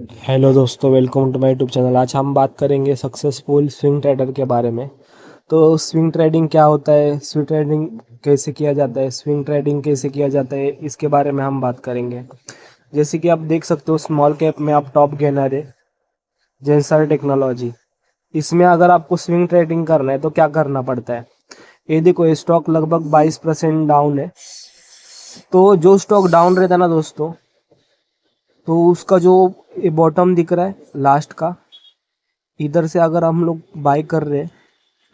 Hello दोस्तों, welcome to my YouTube channel. आज हम बात करेंगे सक्सेसफुल स्विंग ट्रेडर के बारे में। तो स्विंग ट्रेडिंग क्या होता है, स्विंग ट्रेडिंग कैसे किया जाता है, स्विंग ट्रेडिंग कैसे किया जाता है, इसके बारे में हम बात करेंगे। जैसे कि आप देख सकते हो, स्मॉल कैप में आप टॉप गेनर है जेंसर टेक्नोलॉजी। इसमें अगर आपको स्विंग ट्रेडिंग करना है तो क्या करना पड़ता है। ये देखो, ये स्टॉक लगभग 22% डाउन है। तो जो स्टॉक डाउन रहता है ना दोस्तों, तो उसका जो ये बॉटम दिख रहा है लास्ट का, इधर से अगर हम लोग बाई कर रहे हैं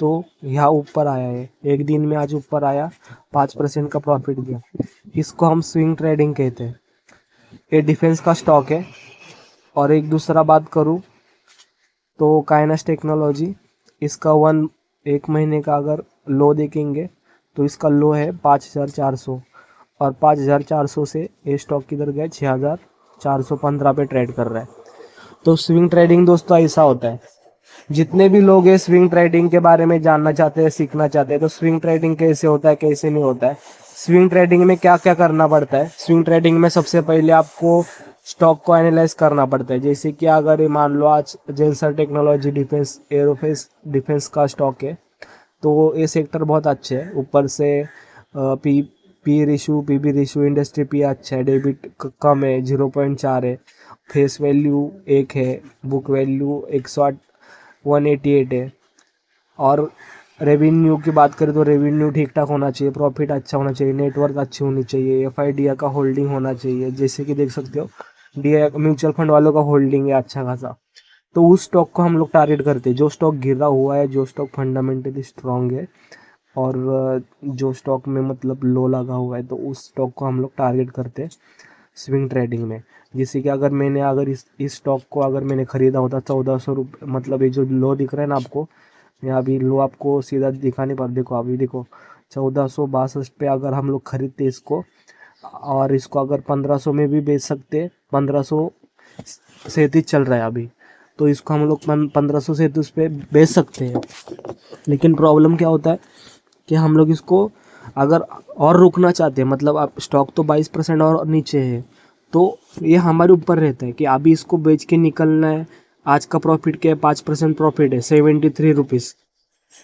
तो यहाँ ऊपर आया है, एक दिन में आज ऊपर आया, 5% का प्रॉफिट दिया। इसको हम स्विंग ट्रेडिंग कहते हैं। ये डिफेंस का स्टॉक है। और एक दूसरा बात करूँ तो काइनस टेक्नोलॉजी, इसका एक महीने का अगर लो देखेंगे तो इसका लो है 5400, और 5400 से ये स्टॉक किधर गया, 6415 पे ट्रेड कर रहा है। तो स्विंग ट्रेडिंग दोस्तों ऐसा होता है। जितने भी लोग हैं स्विंग ट्रेडिंग के बारे में जानना चाहते हैं, सीखना चाहते हैं, तो स्विंग ट्रेडिंग कैसे होता है, कैसे नहीं होता है, स्विंग ट्रेडिंग में क्या क्या करना पड़ता है। स्विंग ट्रेडिंग में सबसे पहले आपको स्टॉक को एनालाइज करना पड़ता है। जैसे कि अगर ये मान लो आज Zensar technology defence aerospace defence का स्टॉक है, तो ये सेक्टर बहुत अच्छे है। ऊपर से P P ratio P B ratio industry P अच्छा है, डेबिट कम है, 0.4 है, फेस वैल्यू 1 है, बुक वैल्यू 188 है। और रेवेन्यू की बात करें तो रेवेन्यू ठीक ठाक होना चाहिए, प्रॉफिट अच्छा होना चाहिए, नेटवर्क अच्छी होनी चाहिए, एफ आई डी का होल्डिंग होना चाहिए। जैसे कि देख सकते हो, डी म्यूचुअल फंड वालों का होल्डिंग है अच्छा खासा। तो उस स्टॉक को हम लोग टारगेट करते हैं, जो स्टॉक गिरा हुआ है, जो स्टॉक फंडामेंटली स्ट्रांग है, और जो स्टॉक में मतलब लो लगा हुआ है, तो उस स्टॉक को हम लोग टारगेट करते हैं स्विंग ट्रेडिंग में। जैसे कि अगर इस स्टॉक को अगर मैंने ख़रीदा होता 1400 रुपये, मतलब ये जो लो दिख रहा है ना आपको, यहाँ अभी लो आपको सीधा दिखा नहीं पा, देखो अभी देखो 1462 पे अगर हम लोग खरीदते इसको, और इसको अगर 1500 में भी बेच सकते, 1537 चल रहा है अभी, तो इसको हम लोग 1537 पे बेच सकते हैं। लेकिन प्रॉब्लम क्या होता है कि हम लोग इसको अगर और रुकना चाहते हैं, मतलब आप स्टॉक तो 22% और नीचे है, तो ये हमारे ऊपर रहता है कि अभी इसको बेच के निकलना है। आज का प्रॉफिट क्या है, 5% प्रॉफिट है, 73 रुपीज़।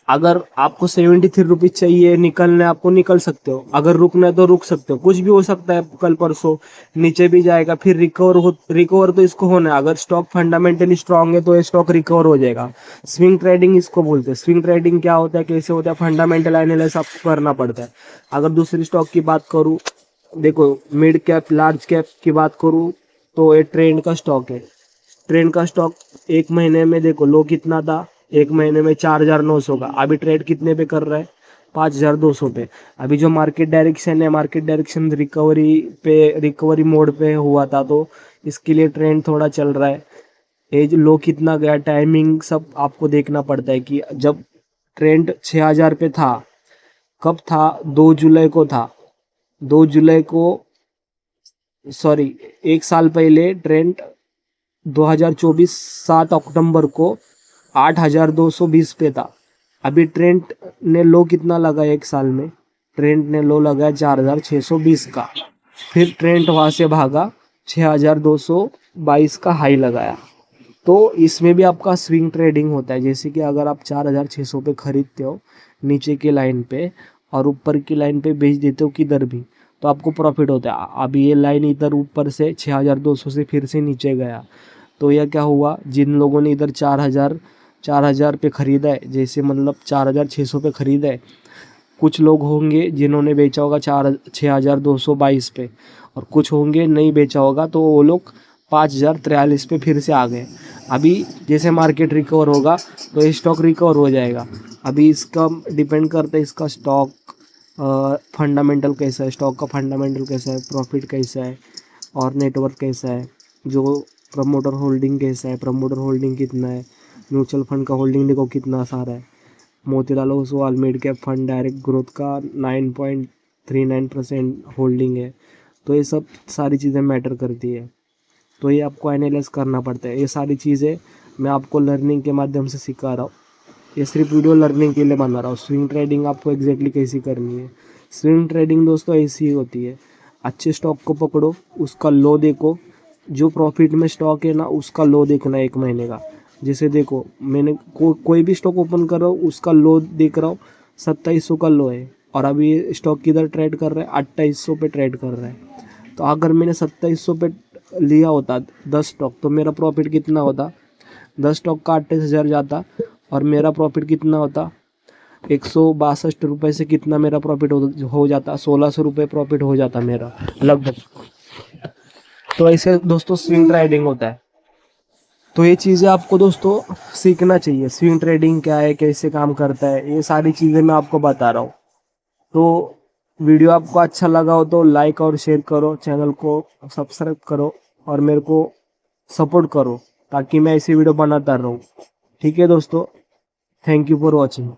अगर आपको 73 रुपीज़ चाहिए, निकलना है आपको, निकल सकते हो। अगर रुकना है तो रुक सकते हो, कुछ भी हो सकता है, कल परसों नीचे भी जाएगा, फिर रिकवर तो इसको होना है। अगर स्टॉक फंडामेंटली स्ट्रांग है तो ये स्टॉक रिकवर हो जाएगा। स्विंग ट्रेडिंग इसको बोलते हैं। स्विंग ट्रेडिंग क्या होता है, कैसे होता है, फंडामेंटल एनालिसिस आपको करना पड़ता है। अगर दूसरी स्टॉक की बात करूँ, देखो मिड कैप लार्ज कैप की बात करूँ, तो ये ट्रेंड का स्टॉक है। ट्रेंड का स्टॉक एक महीने में देखो लो कितना था, एक महीने में 4900 का, अभी ट्रेड कितने पे कर रहा है, 5200 पे। अभी जो मार्केट डायरेक्शन है, मार्केट डायरेक्शन रिकवरी मोड पे हुआ था, तो इसके लिए ट्रेंड थोड़ा चल रहा है। एज लो कितना गया, टाइमिंग सब आपको देखना पड़ता है कि जब ट्रेंड 6000 पे था, कब था, 2 जुलाई को था, 2 जुलाई को, सॉरी, एक साल पहले ट्रेंड 2024 7 अक्टूबर को 8220 पे था। अभी ट्रेंड ने लो कितना लगा एक साल में, ट्रेंड ने लो लगाया 4620 का। फिर ट्रेंड वहाँ से भागा, 6222 का हाई लगाया। तो इसमें भी आपका स्विंग ट्रेडिंग होता है। जैसे कि अगर आप 4600 पे खरीदते हो नीचे की लाइन पे, और ऊपर की लाइन पे बेच देते हो किधर भी, तो आपको प्रॉफिट होता है। अभी ये लाइन इधर ऊपर से 6200 से फिर से नीचे गया, तो यह क्या हुआ, जिन लोगों ने इधर 4000 पे ख़रीदा है, जैसे मतलब 4600 पे ख़रीदा है, कुछ लोग होंगे जिन्होंने बेचा होगा 6222 पे, और कुछ होंगे नहीं बेचा होगा, तो वो लोग 5043 पे फिर से आ गए। अभी जैसे मार्केट रिकवर होगा तो ये स्टॉक रिकवर हो जाएगा। अभी इसका डिपेंड करता है, इसका स्टॉक फंडामेंटल कैसा है, स्टॉक का फंडामेंटल कैसा है, प्रॉफिट कैसा है, और नेटवर्क कैसा है, जो प्रमोटर होल्डिंग कैसा है, प्रमोटर होल्डिंग कितना है, म्यूचुअल फंड का होल्डिंग देखो कितना सारा है। Motilal Oswal mid cap fund direct growth का 9.39% होल्डिंग है। तो ये सब सारी चीज़ें मैटर करती है। तो ये आपको एनालाइज करना पड़ता है। ये सारी चीज़ें मैं आपको लर्निंग के माध्यम से सिखा रहा हूँ। ये सिर्फ वीडियो लर्निंग के लिए बना रहा हूँ। स्विंग ट्रेडिंग आपको एग्जैक्टली कैसी करनी है। स्विंग ट्रेडिंग दोस्तों ऐसी ही होती है। अच्छे स्टॉक को पकड़ो, उसका लो देखो, जो प्रॉफिट में स्टॉक है ना उसका लो देखना है 1 महीने का। जैसे देखो मैंने कोई भी स्टॉक ओपन कर रहा हूँ उसका लो देख रहा हूँ, 2700 का लो है और अभी ये स्टॉक किधर ट्रेड कर रहा है, 2800 पे ट्रेड कर रहा है। तो अगर मैंने 2700 पे लिया होता 10 स्टॉक तो मेरा प्रॉफिट कितना होता, 10 स्टॉक का 28,000 जाता और मेरा प्रॉफिट कितना होता, 162 रुपये से कितना मेरा प्रॉफिट हो जाता, 1600 रुपये प्रॉफिट हो जाता मेरा लगभग। तो ऐसे दोस्तों स्विंग ट्रेडिंग होता है। तो ये चीज़ें आपको दोस्तों सीखना चाहिए, स्विंग ट्रेडिंग क्या है, कैसे काम करता है, ये सारी चीज़ें मैं आपको बता रहा हूँ। तो वीडियो आपको अच्छा लगा हो तो लाइक और शेयर करो, चैनल को सब्सक्राइब करो और मेरे को सपोर्ट करो ताकि मैं ऐसी वीडियो बनाता रहूँ। ठीक है दोस्तों, थैंक यू फॉर वॉचिंग।